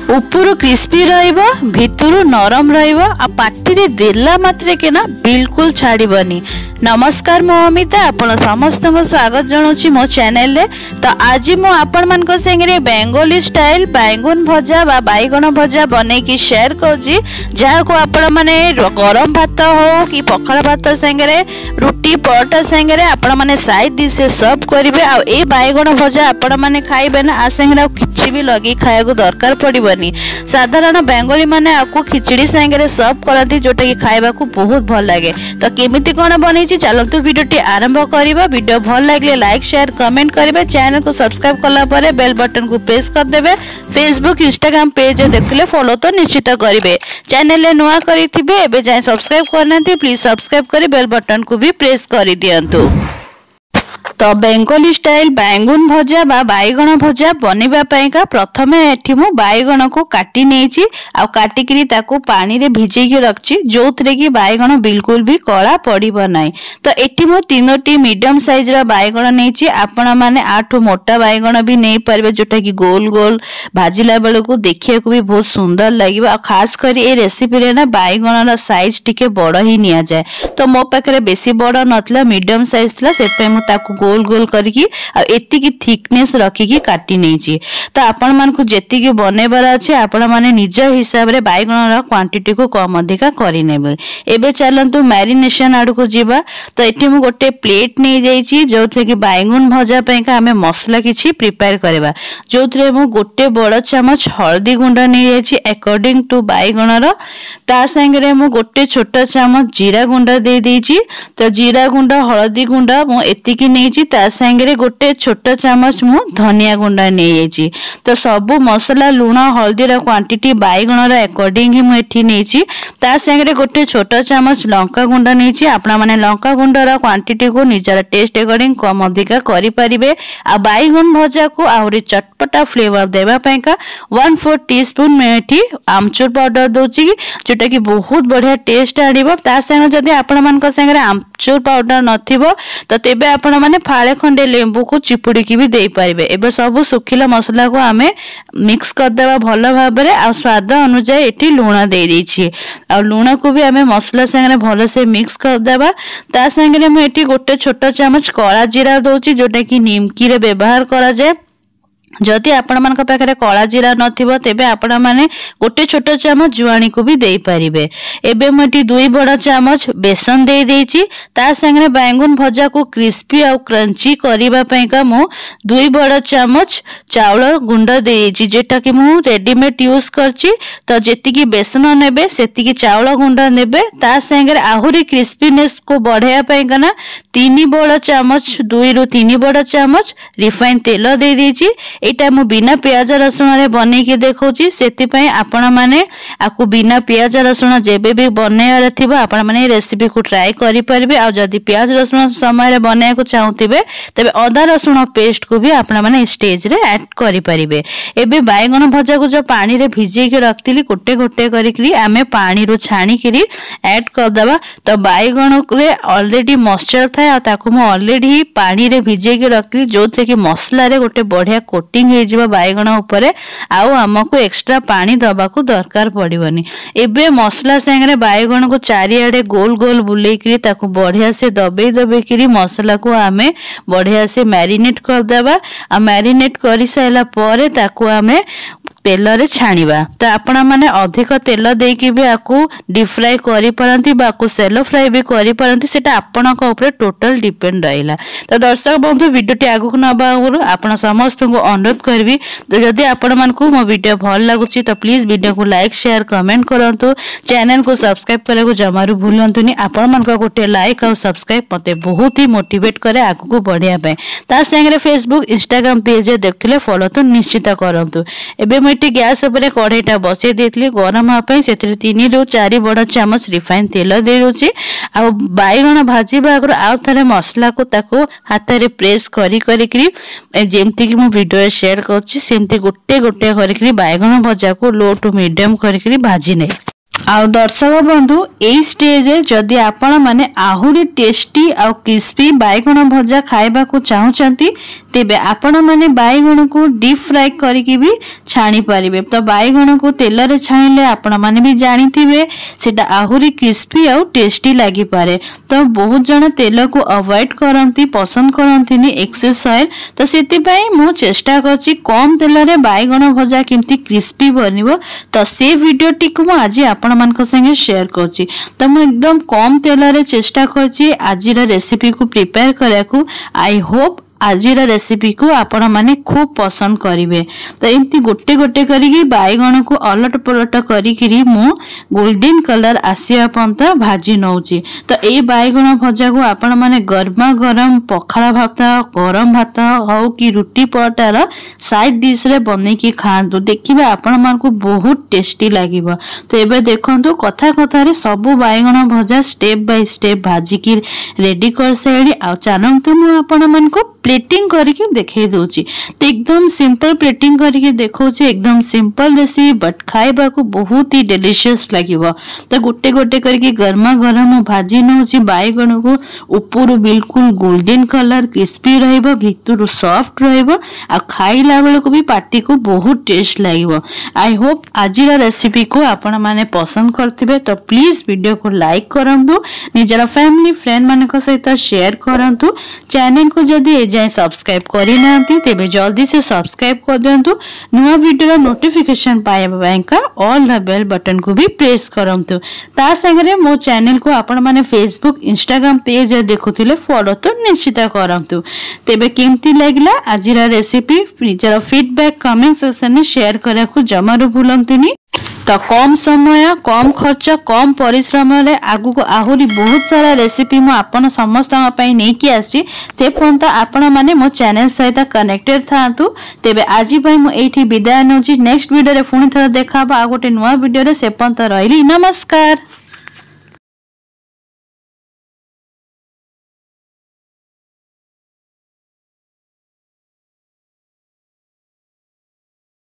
उपरु crispy रहिबो भितरु नरम रहिबो आ पाटी रे देला मात्रे के ना बिल्कुल छाड़ीबनी। नमस्कार मो अमिता आपण समस्त को स्वागत जनाउछि मो चैनल रे। तो आज मो आपण मान को संगे बेंगोली स्टाइल बैंगन भजा बा बैगन भजा बनै की शेयर करछि, जहा को आपण माने गरम भात हो कि पखाल भात संगे रोटी परोठा संगे आपण माने साइड डिश से सर्व करिवे। आ ए बैगन भजा आपण माने खाइबे ना आ संगे किछि भी लगी खाया को दरकार पड़िबनी। साधारण बेंगोली माने आपको खिचड़ी संगे सर्व करती, जोटा कि खाइबा को बहुत भल लगे। तो केमिति कोन बनै छी चलतु वीडियोटी आरंभ करिबा। वीडियो भल लागले लाइक शेयर कमेंट करिबे, चैनल को सब्सक्राइब करला परे बेल बटन को प्रेस कर देबे। फेसबुक इंस्टाग्राम पेज देखले फॉलो तो निश्चित करिवे। चैनल ले नुआ करिथिबे एबे जाय सब्सक्राइब करनांती प्लीज सब्सक्राइब करी बेल बटन को भी प्रेस करि दियंतु। तो बेंगोली स्टाइल बैंगन भजा बा बैगन भजा बनेबा पयका प्रथमे एठी मु बैगन को काटी नेछि आ काटी करी ताको पानी रे भिजै के रखछि, जोथरे कि बैगन बिल्कुल भी कळा पड़िबो नै। तो एठी मु तीनोटी मीडियम साइज रा बैगन नेछि, आपण माने आठो मोटा बैगन भी नै परबे, जोटा कि गोल गोल भाजिला बेले को देखिया को भी बहुत सुंदर लागिबो। आ खास करी ए रेसिपी रे ना बैगन रा साइज टिके बड़ ही निया जाय। तो मो पाखरे बेसी बड़ नथला, मीडियम साइज थला, सेपे मु ताको गोल गोल करके एति की थिकनेस रखिकी काटी नेछि। तो आपण मान को जेति की बनेबार अछि आपण माने निज हिसाब रे बैगन रा क्वांटिटी को कम अधिका करि नेबे। एबे चलंतु मैरिनेशन आडू को जीवा। तो एठी मु गोटे प्लेट नै जाईछि, जोथरे कि बैगन भजा पयका हमें मसला किछि प्रिपेयर करबा। जोथरे मु गोटे बड़ चमच हल्दी गुंडा नै जाईछि अकॉर्डिंग टू बैगन रा। ता संगे मु गोटे छोटा चमच जीरा गुंडा दे देछि। तो जीरा गुंडा हल्दी गुंडा मु एति की नैछि, ता संगे गोटे छोटा चमच मु धनिया गुंडा नै जाईछि। तो सबु मसला लूण हल्दी रा क्वांटिटी बैगन रा अकॉर्डिंग ही मु एठी नैछि। ता संगे गोटे छोटा चमच लंका गुंडा नैछि। आपना माने लंका गुंडा रा क्वांटिटी को निजर टेस्ट अकॉर्डिंग कम अधिका करि परिबे। आ बैगन भजा को आउरी चटपटा फ्लेवर देबा पयका 1/4 टीस्पून में एठी आमचूर पाउडर दोछि, जोटा कि बहुत बढ़िया टेस्ट आनिबो। ता संगे जदि आपण मान को संगे आमचूर पाउडर नथिबो तो तेबे आपण माने फाळे खंडे लेंबू को चिपुड़ी की भी दे पारिबे। एबे सब सुखिला मसला को आमे मिक्स कर देबा भलो भाबरे। आ स्वाद अनुसार एठी लूण दे देछि, आ लूण को भी आमे मसला संगे भलो से मिक्स कर देबा। ता संगे मैं एठी गोटे छोटा चमच काला जीरा दोछि, जोटा कि निमकी रे व्यवहार करा जाय। जदि आपण मान को पाखरे काला जीरा नथिबो तेबे आपण माने गोटे छोटा चमच जुआनी को भी दे पारिबे। एबे मटी 2 बड़ा चमच बेसन दे देछि। ता संगे बैंगन भजा को क्रिस्पी और क्रंची करिबा पयका मु 2 बड़ा चमच चावल गुंड दे देछि, जेटा कि मु रेडीमेड यूज करछि। तो जेति की बेसन नेबे सेति की चावल गुंड नेबे। ता संगे आहुरी क्रिस्पीनेस को बढ़ाया पयका ना 3 बड़ा चमच 2 रु 3 बड़ा चमच रिफाइन तेल दे देछि। एटा मु बिना प्याज रसुण रे बनै के देखौछि, सेति पय आपण माने आकु बिना प्याज रसुण जेबे भी बनेयार थिबा आपण माने रेसिपी को ट्राई करि परिबे। आ जदि प्याज रसुण समय रे बनै को चाहूतिबे तबे अदा रसुण पेस्ट को भी आपण माने स्टेज रे ऐड करि परिबे। एबे बैगन भजा को जो पानी रे भिजे के रखतिली गोटे गोटे करिकरी आमे पानी रो छाणी करी ऐड कर दबा। तो बैगन रे ऑलरेडी मॉइस्चर थाए, आ ताकु मु ऑलरेडी पानी रे भिजे के रखतिली, जोथे कि मसला रे गोटे बढ़िया कोटिंग हे जिबा बैगन ऊपर। आउ हमको एक्स्ट्रा पानी दबा को दरकार पड़िबनी। एबे मसला संगे बैगन को चारिआडे गोल गोल बुले करी ताकु बढ़िया से दबे दबे करी मसला को आमे बढ़िया से मैरिनेट कर देबा। आ मैरिनेट करि साइला परे ताकु आमे तेल रे छाणीबा। तो आपण माने अधिक तेल देकी भी आकु डीप फ्राई करि परंती बा आकु सेलो फ्राई भी करि परंती, सेटा आपण को ऊपर टोटल डिपेंड रहिला। तो दर्शक बंधु वीडियोटी आगु को नबा आपण समस्त को अनुरोध करबी, तो जदि आपण मान को मो वीडियो भल लागुची तो प्लीज वीडियो को लाइक शेयर कमेंट करंतु। चैनल को सब्सक्राइब करे को जमारू भूलंतुनी। आपण मान को गोटे लाइक और सब्सक्राइब मते बहुत ही मोटिवेट करे आगु को बढ़िया पे। ता संगे फेसबुक इंस्टाग्राम पेज देखले फॉलो तो निश्चित करंतु। एबे एटी गैस ऊपर कढ़ईटा बसई देथली गरम होपई, सेथिरे 3 रु 4 बड़ चमच रिफाइन तेल दे दोछि। आ बैगन भाजीबा आगर आउ थरे मसला को ताको हाथ रे प्रेस करी करी जेमती कि मु वीडियो शेयर करछि, सेमती गोटे गोटे करी बैगन भजा को लो टू मीडियम करी भाजी नै। आउ दर्शक बंधु यही स्टेज जदि आपण माने आहुरी टेस्टी आ क्रिस्पी बैगण भजा खाइबा को चाहूचंती तेबे आपण माने बैगण को डीप फ्राई करके भी छाणी पारिबे। तो बैगण को तेल रे छाणिले आपण माने भी जानिथिबे सेटा आहुरी क्रिस्पी आ टेस्टी लागि पारे। तो बहुत जन तेल को अवॉइड करंती पसंद करंतीनी एक्सेस ऑयल। तो सेति पई मु चेष्टा करछि कम तेल रे बैगण भजा केमती क्रिस्पी बनिबो। तो से वीडियो टिक मु आज आपण मानक संगे शेयर करछि। तो मु एकदम कम तेल रे चेष्टा करछि आजिर रेसिपी को प्रिपेयर करिया को। आई होप आजिर रेसिपी को आपण माने खूब पसंद करिवे। तो एमती गोटे गोटे करिकी बैगण को अलट पलट करिकी मु गोल्डन कलर आसिया पर्यंत भाजी नौची। तो ए बैगण भजा को आपण माने गरमा गरम पखाला भात गरम भात हो कि रुटी पराटार साइड डिश रे बनै की खांतु देखिबे आपण मान को बहुत टेस्टी लागिबो। तो एबे देखंतु कथा कथा रे सब बैगण भजा स्टेप बाय स्टेप भाजी की रेडी कर सेडी। आ चलंतु मु आपण मान को प्लेटिंग करके देखे दूची। तो एकदम सिंपल प्लेटिंग करके देखौची एकदम सिंपल रेसिपी बट खाइबा को बहुत ही डिलीशियस लागिबो। तो गोटे गोटे करके गरमा गरम भाजी नौची बैगण को ऊपर बिल्कुल गोल्डन कलर क्रिस्पी रहइबो भितर सॉफ्ट रहइबो आ खाइला बेले को भी पार्टी को बहुत टेस्ट लागिबो। आई होप आजिरा रेसिपी को आपण माने पसंद करथिबे। तो प्लीज वीडियो को लाइक करंतु निजरा फैमिली फ्रेंड मानक सहित शेयर करंतु। चैनल को जदी जाए सब्सक्राइब करी नांती तेबे जल्दी से सब्सक्राइब कर दियंतु। नुवा वीडियो नोटिफिकेशन पाइबा बैंका ऑल द बेल बटन को भी प्रेस करंतु। ता संगे मो चैनल को आपण माने फेसबुक इंस्टाग्राम पेज देखुथिले फॉलो तो निश्चित करंतु। तेबे केमती लागला आजिरा रेसिपी निजर फीडबैक कमेंट सेक्शन में शेयर करा को जमारो भूलंतुनी। तो कम समय कम खर्च कम परिश्रम रे आगु को आहुरी बहुत सारा रेसिपी मु आपन समस्त पई नै कि आसी ते पर्यंत आपण माने मो चैनल सहित कनेक्टेड थांतु। तेबे आजि पई मु एठी विदाय नउची। नेक्स्ट वीडियो रे पुणी थरा देखाबा आ गोटे नुवा वीडियो रे से पर्यंत रहिली। नमस्कार।